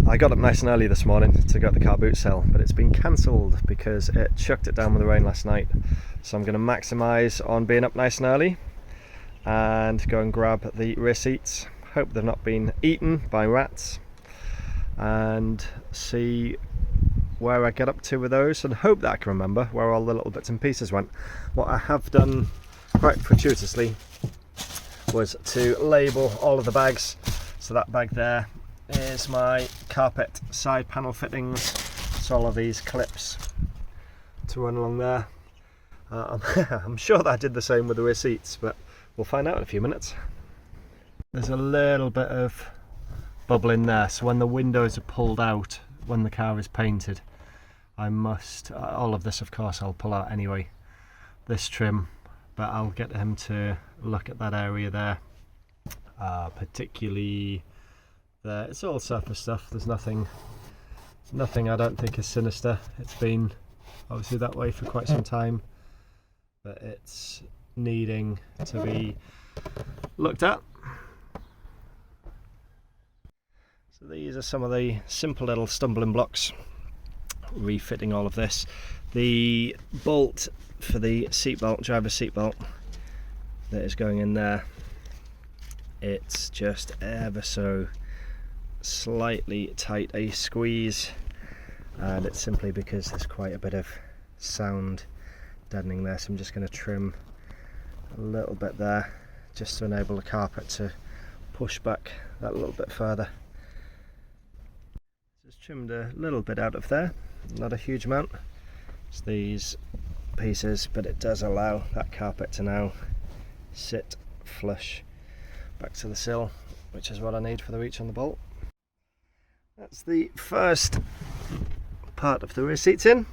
I got up nice and early this morning to go to the car boot sale, but it's been cancelled because it chucked it down with the rain last night. So I'm going to maximise on being up nice and early and go and grab the rear seats. Hope they've not been eaten by rats, and see where I get up to with those, and hope that I can remember where all the little bits and pieces went. What I have done quite fortuitously was to label all of the bags. So that bag there is my carpet side panel fittings. So all of these clips to run along there. I'm sure that I did the same with the rear seats, but we'll find out in a few minutes. There's a little bit of bubble in there, so when the windows are pulled out, when the car is painted, I must, all of this of course I'll pull out anyway, this trim, but I'll get him to look at that area there, particularly there. It's all surface stuff, there's nothing I don't think is sinister. It's been obviously that way for quite some time, but it's needing to be looked at. So these are some of the simple little stumbling blocks, refitting all of this. The bolt for the seatbelt, driver's seatbelt, that is going in there, it's just ever so slightly tight a squeeze, and it's simply because there's quite a bit of sound deadening there, so I'm just going to trim a little bit there just to enable the carpet to push back that little bit further. Just trimmed a little bit out of there, not a huge amount. It's these pieces, but it does allow that carpet to now sit flush back to the sill, which is what I need for the reach on the bolt. That's the first part of the rear seats in,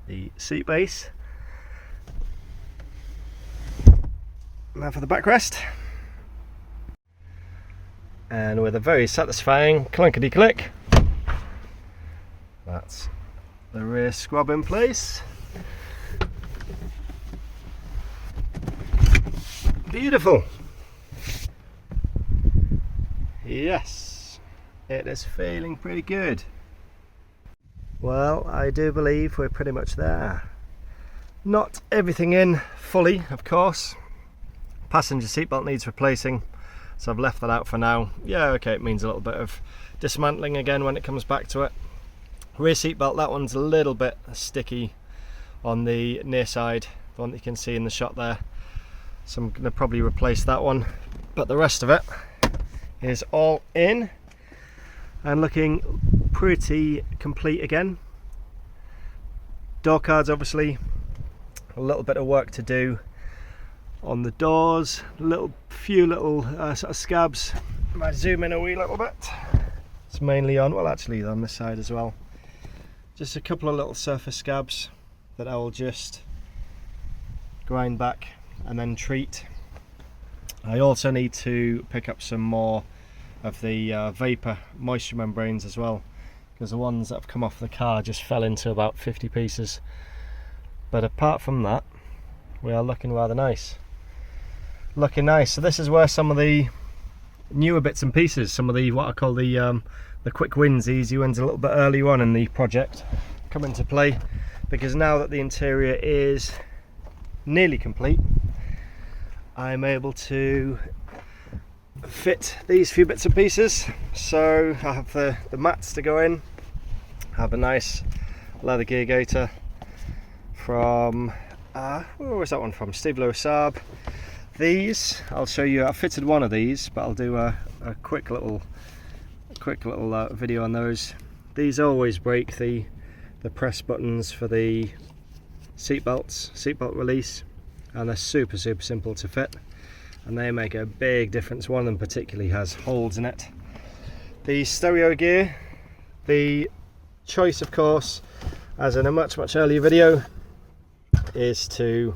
the seat base. Now for the backrest, and with a very satisfying clunkety click, that's the rear squab in place. Beautiful. Yes, it is feeling pretty good. Well, I do believe we're pretty much there. Not everything in fully, of course. Passenger seatbelt needs replacing, so I've left that out for now. Yeah, okay, it means a little bit of dismantling again when it comes back to it. Rear seatbelt, that one's a little bit sticky on the near side, the one that you can see in the shot there. So I'm going to probably replace that one, but the rest of it is all in and looking pretty complete again. Door cards, obviously a little bit of work to do on the doors, few little sort of scabs. I might zoom in a wee little bit. It's mainly on, well actually on this side as well, just a couple of little surface scabs that I will just grind back and then treat. I also need to pick up some more of the vapor moisture membranes as well, because the ones that have come off the car just fell into about 50 pieces. But apart from that, we are looking rather nice. Looking nice. So this is where some of the newer bits and pieces, some of the what I call the quick wins, the easy wins a little bit earlier on in the project, come into play, because now that the interior is nearly complete, I'm able to fit these few bits and pieces. So I have the mats to go in, I have a nice leather gear gaiter from where was that one from? SAAB. These, I'll show you, I fitted one of these, but I'll do a quick little video on those. These always break the press buttons for the seatbelt release, and they're super simple to fit, and they make a big difference. One of them particularly has holes in it. The stereo gear, the choice of course, as in a much earlier video, is to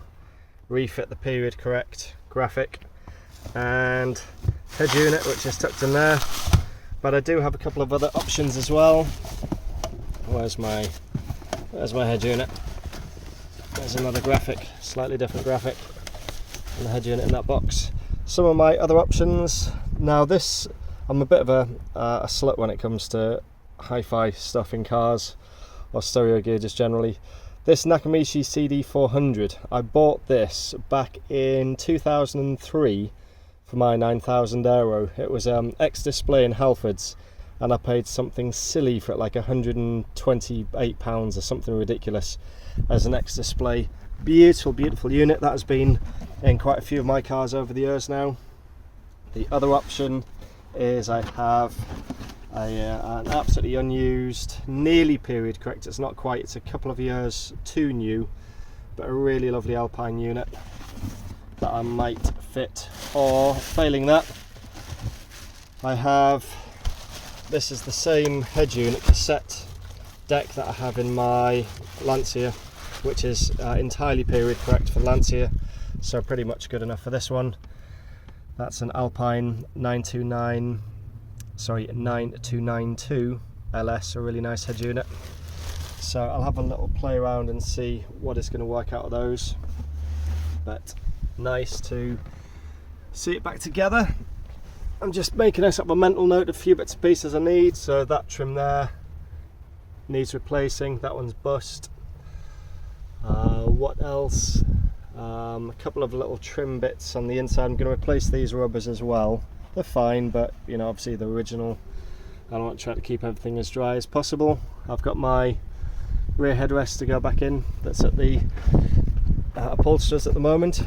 refit the period correct graphic and head unit, which is tucked in there, but I do have a couple of other options as well. Where's my head unit? There's another graphic, slightly different graphic, and the head unit in that box. Some of my other options, now this I'm a bit of a slut when it comes to hi-fi stuff in cars, or stereo gear just generally. This Nakamichi CD400, I bought this back in 2003 for my 9000 Aero. It was ex-display in Halfords, and I paid something silly for it, like £128 or something ridiculous as an ex-display. Beautiful, beautiful unit. That has been in quite a few of my cars over the years now. The other option is I have an absolutely unused, nearly period correct, it's not quite, it's a couple of years too new, but a really lovely Alpine unit that I might fit. Or failing that, I have, this is the same head unit cassette deck that I have in my Lancia, which is entirely period correct for Lancia, so pretty much good enough for this one. That's an Alpine 9292 LS, a really nice head unit. So I'll have a little play around and see what is going to work out of those. But nice to see it back together. I'm just making us up a mental note of a few bits and pieces I need. So that trim there needs replacing, that one's bust. What else? A couple of little trim bits on the inside. I'm going to replace these rubbers as well. They're fine, but you know, obviously the original, I want to try to keep everything as dry as possible. I've got my rear headrest to go back in, that's at the upholsterers at the moment.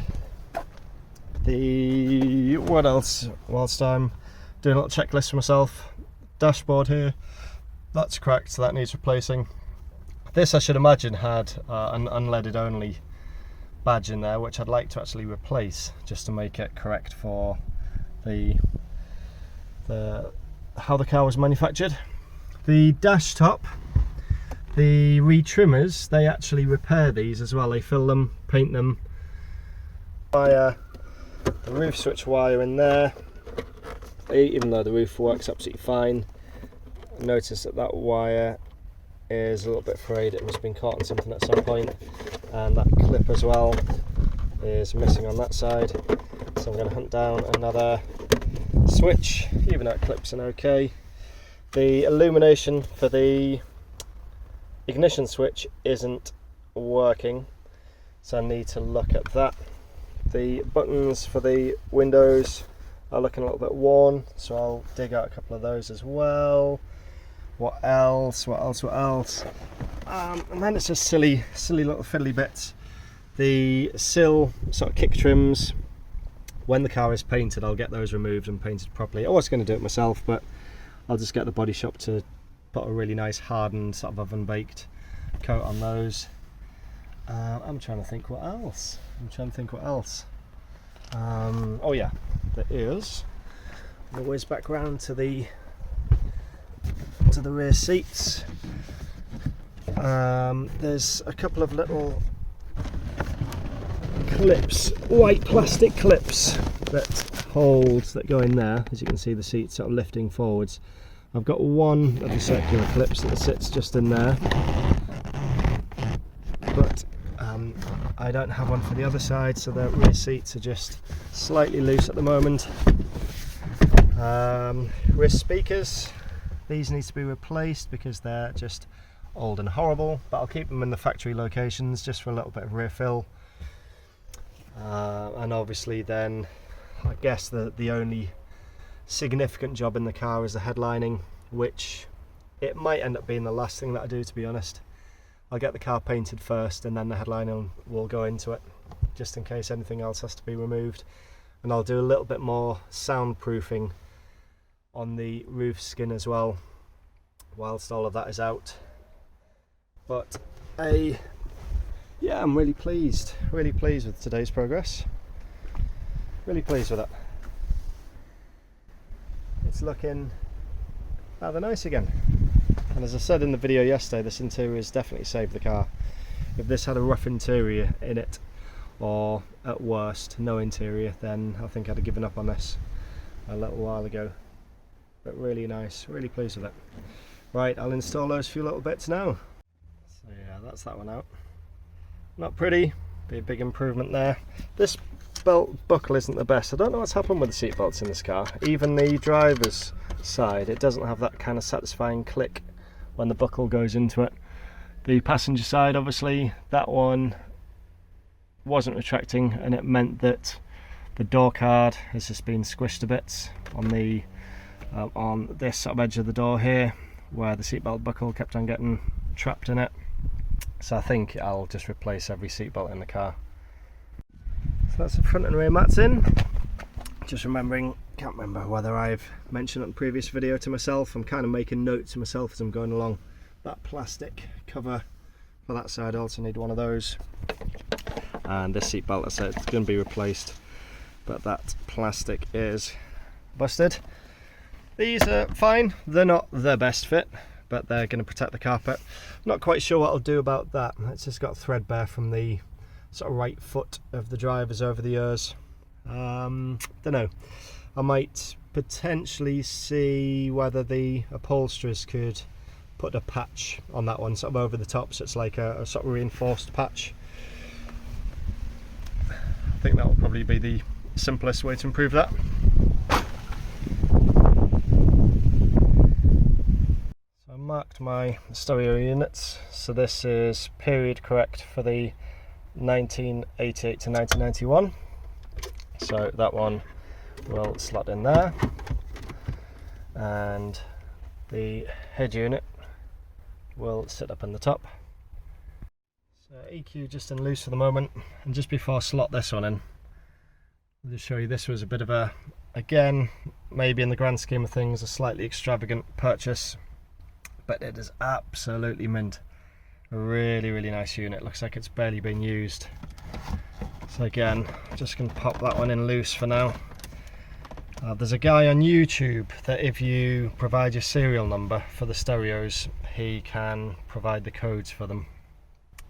What else, whilst I'm doing a little checklist for myself, dashboard here, that's cracked, so that needs replacing. This I should imagine had an unleaded only badge in there, which I'd like to actually replace just to make it correct for how the car was manufactured. The dash top, the retrimmers, they actually repair these as well. They fill them, paint them. The roof switch wire in there, even though the roof works absolutely fine. Notice that that wire is a little bit frayed, it must have been caught on something at some point, and that clip as well is missing on that side, so I'm going to hunt down another switch, even though it clips in okay. The illumination for the ignition switch isn't working, so I need to look at that. The buttons for the windows are looking a little bit worn, so I'll dig out a couple of those as well. What else? And then it's just silly little fiddly bits. The sill sort of kick trims, when the car is painted, I'll get those removed and painted properly. I was going to do it myself, but I'll just get the body shop to put a really nice hardened sort of oven baked coat on those. I'm trying to think what else. Oh yeah, there is. Always back round to the rear seats. There's a couple of little clips, white plastic clips that go in there. As you can see, the seats sort of lifting forwards. I've got one of the circular clips that sits just in there, but I don't have one for the other side, so the rear seats are just slightly loose at the moment. Rear speakers, these need to be replaced because they're just old and horrible, but I'll keep them in the factory locations just for a little bit of rear fill. And obviously then I guess the only significant job in the car is the headlining, which it might end up being the last thing that I do, to be honest. I'll get the car painted first and then the headlining will go into it, just in case anything else has to be removed. And I'll do a little bit more soundproofing on the roof skin as well whilst all of that is out. But yeah, I'm really pleased with today's progress. Really pleased with it. It's looking rather nice again. And as I said in the video yesterday, this interior has definitely saved the car. If this had a rough interior in it, or at worst no interior, then I think I'd have given up on this a little while ago. But really nice, really pleased with it. Right, I'll install those few little bits now. So yeah, that's that one out. Not pretty, be a big improvement there. This belt buckle isn't the best. I don't know what's happened with the seat belts in this car. Even the driver's side, it doesn't have that kind of satisfying click when the buckle goes into it. The passenger side, obviously, that one wasn't retracting, and it meant that the door card has just been squished to bits on the on this sort of edge of the door here, where the seatbelt buckle kept on getting trapped in it. So I think I'll just replace every seatbelt in the car. So that's the front and rear mats in. Just remembering, can't remember whether I've mentioned it in the previous video to myself, I'm kind of making notes to myself as I'm going along. That plastic cover for that side, I also need one of those. And this seat belt, I said, it's going to be replaced, but that plastic is busted. These are fine, they're not the best fit, but they're going to protect the carpet. I'm not quite sure what I'll do about that. It's just got threadbare from the sort of right foot of the drivers over the years. Don't know, I might potentially see whether the upholsterers could put a patch on that one, sort of over the top, so it's like a sort of reinforced patch. I think that will probably be the simplest way to improve that. So I marked my stereo units, so this is period correct for the 1988 to 1991, so that one will slot in there, and the head unit will sit up in the top. So EQ just in loose for the moment, and just before I slot this one in, I'll just show you, this was a bit of a, again, maybe in the grand scheme of things, a slightly extravagant purchase, but it is absolutely mint. A really, really nice unit, looks like it's barely been used. So again, just going to pop that one in loose for now. There's a guy on YouTube that if you provide your serial number for the stereos, he can provide the codes for them.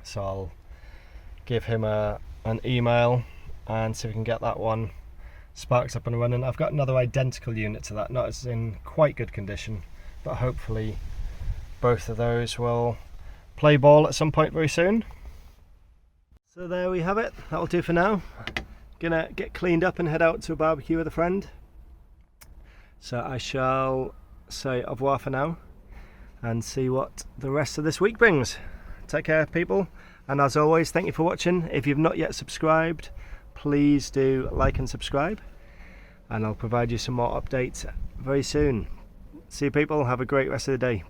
So I'll give him an email and see if we can get that one sparked up and running. I've got another identical unit to that, not as in quite good condition, but hopefully both of those will play ball at some point very soon. So there we have it, that'll do for now. Gonna get cleaned up and head out to a barbecue with a friend. So I shall say au revoir for now and see what the rest of this week brings. Take care, people, and as always, thank you for watching. If you've not yet subscribed, please do like and subscribe, and I'll provide you some more updates very soon. See you, people, have a great rest of the day.